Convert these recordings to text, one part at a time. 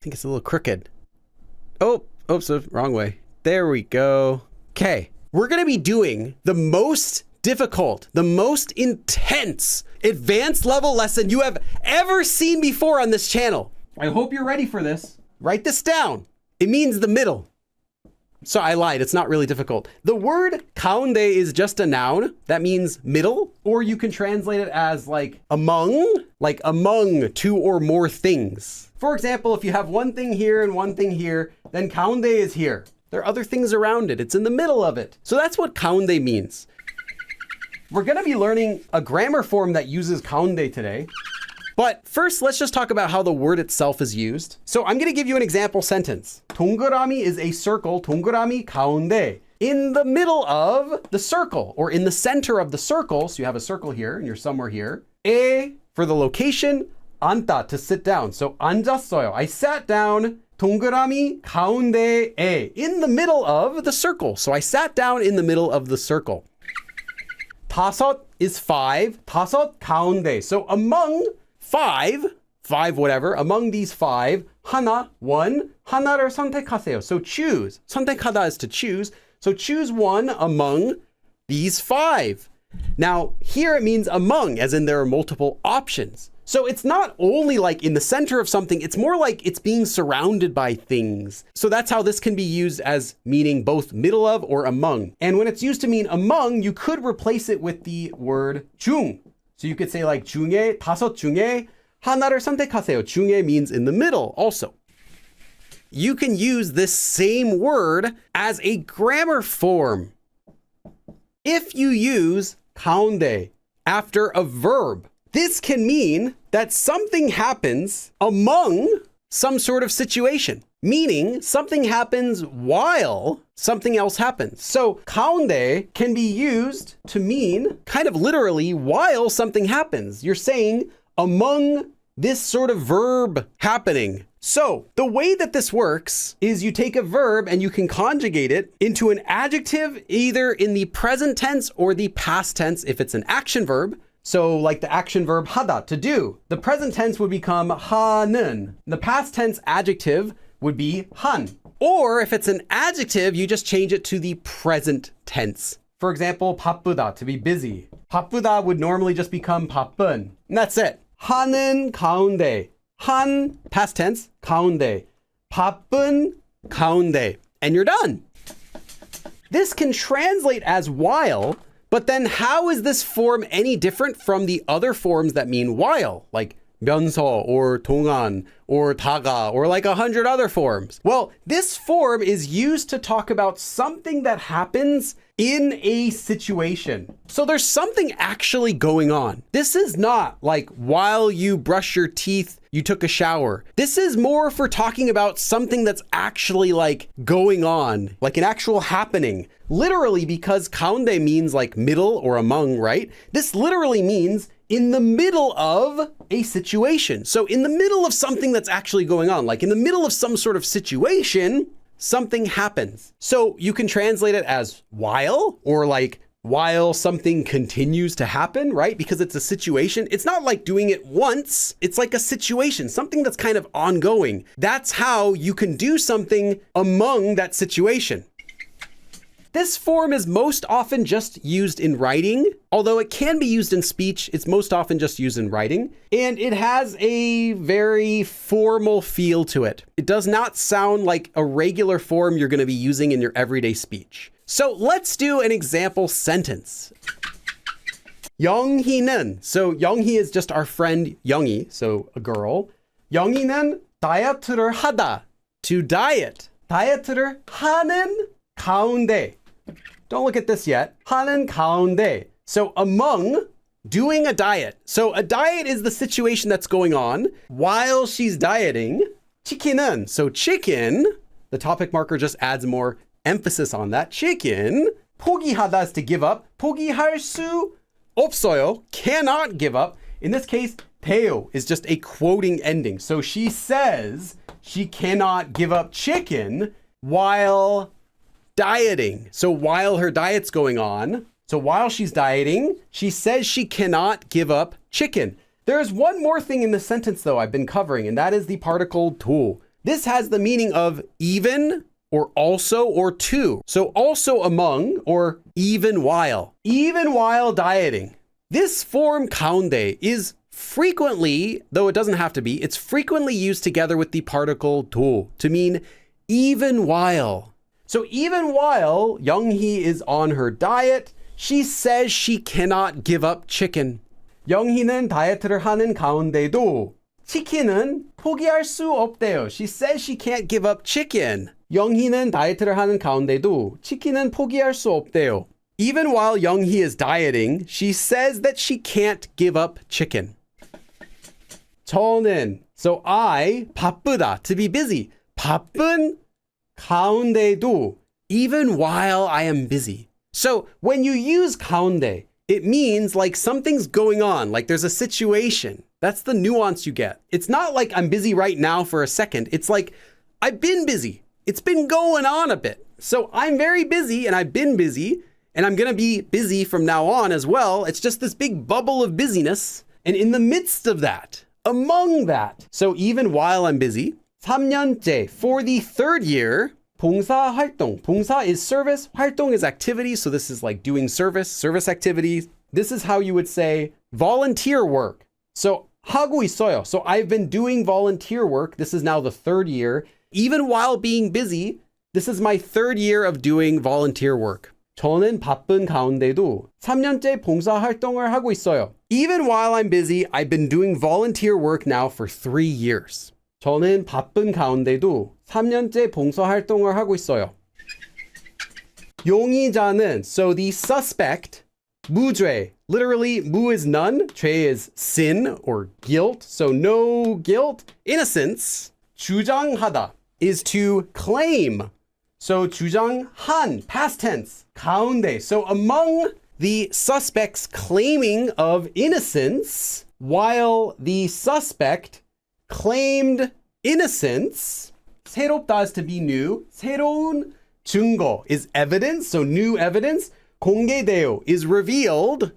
think it's a little crooked. Oops, wrong way. There we go. Okay, we're gonna be doing the most difficult, the most intense advanced level lesson you have ever seen before on this channel. I hope you're ready for this. Write this down. It means the middle. So I lied, it's not really difficult. The word 가운데 is just a noun. That means middle, or you can translate it as like among two or more things. For example, if you have one thing here and one thing here, then 가운데 is here. There are other things around it. It's in the middle of it. So that's what 가운데 means. We're gonna be learning a grammar form that uses 가운데 today. But first, let's just talk about how the word itself is used. So I'm gonna give you an example sentence. 동그라미 is a circle, 동그라미 가운데. In the middle of the circle, or in the center of the circle, so you have a circle here and you're somewhere here. 에, for the location, 앉다, to sit down. So 앉았어요, I sat down. 동그라미 가운데에, in the middle of the circle. So I sat down in the middle of the circle. 다섯 is five, 다섯 가운데. So among five whatever, among these five, 하나, one, 하나를 선택하세요. So choose. 선택하다 is to choose. So choose one among these five. Now, here it means among, as in there are multiple options. So it's not only like in the center of something, it's more like it's being surrounded by things. So that's how this can be used as meaning both middle of or among. And when it's used to mean among, you could replace it with the word 중. So you could say like 중에, 다섯 중에 하나를 선택하세요. 중에 means in the middle also. You can use this same word as a grammar form. If you use 가운데 after a verb, this can mean that something happens among some sort of situation, meaning something happens while something else happens. So 가운데 can be used to mean kind of literally while something happens. You're saying among this sort of verb happening. So the way that this works is you take a verb and you can conjugate it into an adjective either in the present tense or the past tense if it's an action verb. So like the action verb 하다, to do. The present tense would become 하는. The past tense adjective would be 한. Or if it's an adjective, you just change it to the present tense. For example, 바쁘다, to be busy. 바쁘다 would normally just become 바쁜. And that's it. 하는 가운데. 한, past tense, 가운데. 바쁜 가운데. And you're done. This can translate as while, but then how is this form any different from the other forms that mean while, like 면서 or 동안 or 다가 or like 100 other forms? Well, this form is used to talk about something that happens in a situation. So there's something actually going on. This is not like while you brush your teeth, you took a shower. This is more for talking about something that's actually like going on, like an actual happening. Literally, because 가운데 means like middle or among, right? This literally means in the middle of a situation. So in the middle of something that's actually going on, like in the middle of some sort of situation, something happens. So you can translate it as while, or like while something continues to happen, right? Because it's a situation. It's not like doing it once. It's like a situation, something that's kind of ongoing. That's how you can do something among that situation. This form is most often just used in writing, although it can be used in speech. It's most often just used in writing, and it has a very formal feel to it. It does not sound like a regular form you're going to be using in your everyday speech. So let's do an example sentence. 영희는, so 영희 is just our friend 영희, so a girl. 영희는 다이어트를 하다, to diet. 다이어트를 하는 가운데. Don't look at this yet. 하는 가운데. So among, doing a diet. So a diet is the situation that's going on while she's dieting. 치킨은, so chicken, the topic marker just adds more emphasis on that. Chicken. 포기하다 is to give up. 포기할 수 없어요, cannot give up. In this case, 돼요 is just a quoting ending. So she says she cannot give up chicken while dieting. So while her diet's going on, so while she's dieting, she says she cannot give up chicken. There's one more thing in the sentence though I've been covering, and that is the particle 도. This has the meaning of even or also or to. So also among or even while. Even while dieting. This form 가운데 is frequently, though it doesn't have to be, it's frequently used together with the particle 도 to mean even while. So even while Young-hee is on her diet, she says she cannot give up chicken. 영희는 다이어트를 하는 가운데도 치킨은 포기할 수 없대요. She says she can't give up chicken. 영희는 다이어트를 하는 가운데도 치킨은 포기할 수 없대요. Even while Young-hee is dieting, she says that she can't give up chicken. 저는, so I, 바쁘다, to be busy. 바쁜 가운데도, even while I am busy. So when you use 가운데, it means like something's going on, like there's a situation. That's the nuance you get. It's not like I'm busy right now for a second. It's like I've been busy. It's been going on a bit. So I'm very busy and I've been busy and I'm going to be busy from now on as well. It's just this big bubble of busyness. And in the midst of that, among that, so even while I'm busy, 3년째, for the third year, 봉사 활동. 봉사 is service, 활동 is activity. So this is like doing service activities. This is how you would say volunteer work. So 하고 있어요. So I've been doing volunteer work. This is now the third year. Even while being busy, this is my third year of doing volunteer work. 저는 바쁜 가운데도 3년째 봉사 활동을 하고 있어요. Even while I'm busy, I've been doing volunteer work now for 3 years. 저는 바쁜 가운데도 3년째 봉사 활동을 하고 있어요. 용의자는, so the suspect, 무죄. Literally, 무 is none, 죄 is sin or guilt. So no guilt. Innocence, 주장하다, is to claim. So 주장한, past tense, 가운데. So among the suspects claiming of innocence, while the suspect claimed innocence, 새롭다 is to be new. 새로운 증거 is evidence, so new evidence. 공개되어 is revealed.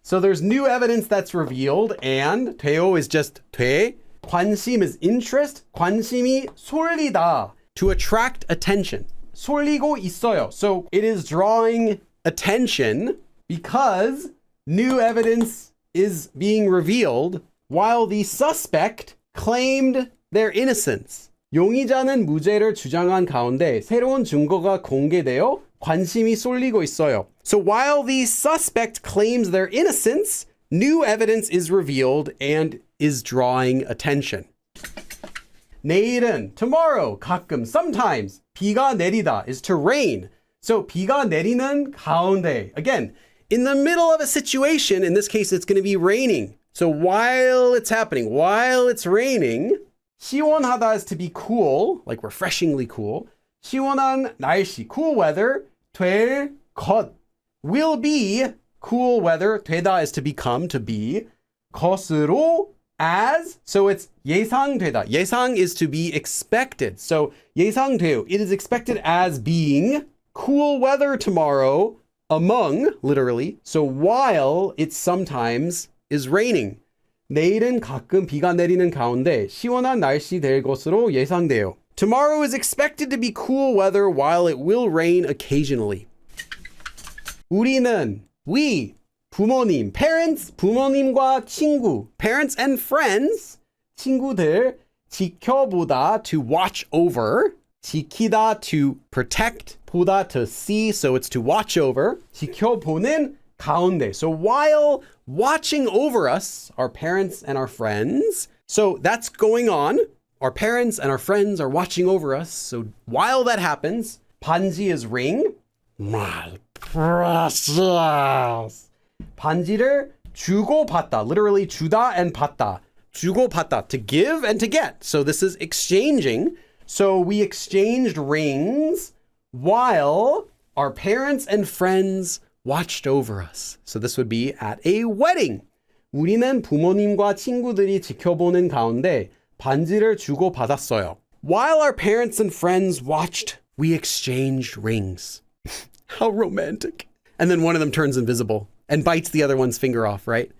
So there's new evidence that's revealed, and 되어 is just 돼. 관심 is interest. 관심이 쏠리다, to attract attention. 쏠리고 있어요. So it is drawing attention because new evidence is being revealed while the suspect claimed their innocence. 용의자는 무죄를 주장한 가운데 새로운 증거가 공개되어 관심이 쏠리고 있어요. So while the suspect claims their innocence, new evidence is revealed and is drawing attention. 내일은, tomorrow, 가끔, sometimes, 비가 내리다 is to rain. So 비가 내리는 가운데. Again, in the middle of a situation, in this case, it's going to be raining. So while it's happening, while it's raining, 시원하다 is to be cool, like refreshingly cool. 시원한 날씨, cool weather, 될 것, will be cool weather. 되다 is to become, to be. 것으로, as, so it's 예상되다. 예상 is to be expected. So 예상돼요, it is expected as being cool weather tomorrow, among, literally. So while it sometimes is raining. 내일은 가끔 비가 내리는 가운데 시원한 날씨 될 것으로 예상돼요. Tomorrow is expected to be cool weather while it will rain occasionally. 우리는, we, 부모님, parents, 부모님과 친구, parents and friends, 친구들, 지켜보다, to watch over, 지키다, to protect, 보다, to see, so it's to watch over, 지켜보는 가운데. So while watching over us, our parents and our friends, so that's going on. Our parents and our friends are watching over us. So while that happens, 반지 is ring. My precious. 반지를 주고 받다. Literally 주다 and 받다. 주고 받다, to give and to get. So this is exchanging. So we exchanged rings while our parents and friends watched over us. So this would be at a wedding. 우리는 부모님과 친구들이 지켜보는 가운데 반지를 주고 받았어요. While our parents and friends watched, we exchanged rings. How romantic. And then one of them turns invisible and bites the other one's finger off, right?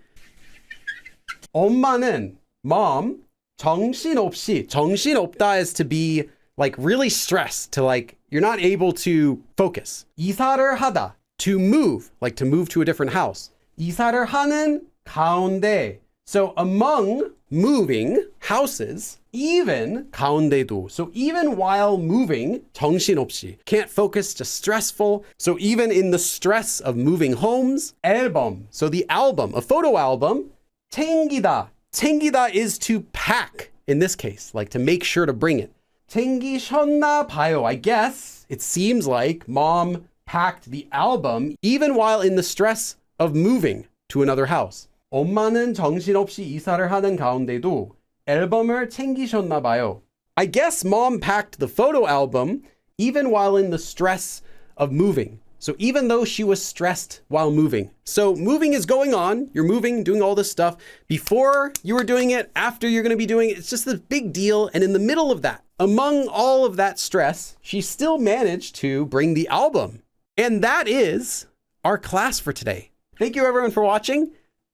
엄마는, mom, 정신없이. 정신없다 is to be like really stressed, to like you're not able to focus. 이사를 하다, to move, like to move to a different house. 이사를 하는 가운데. So among moving houses, even 가운데도. So even while moving, 정신없이. Can't focus, just stressful. So even in the stress of moving homes, 앨범. So the album, a photo album, 챙기다. 챙기다 is to pack in this case, like to make sure to bring it. 챙기셨나 봐요. I guess it seems like mom packed the album even while in the stress of moving to another house. 엄마는 정신없이 이사를 하는 가운데도 앨범을 챙기셨나 봐요. I guess mom packed the photo album even while in the stress of moving. So even though she was stressed while moving. So moving is going on. You're moving, doing all this stuff. Before you were doing it, after you're going to be doing it, it's just a big deal. And in the middle of that, among all of that stress, she still managed to bring the album. And that is our class for today. Thank you everyone for watching.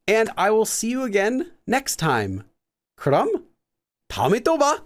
And I will see you again next time. 그럼 다음에 또 봐.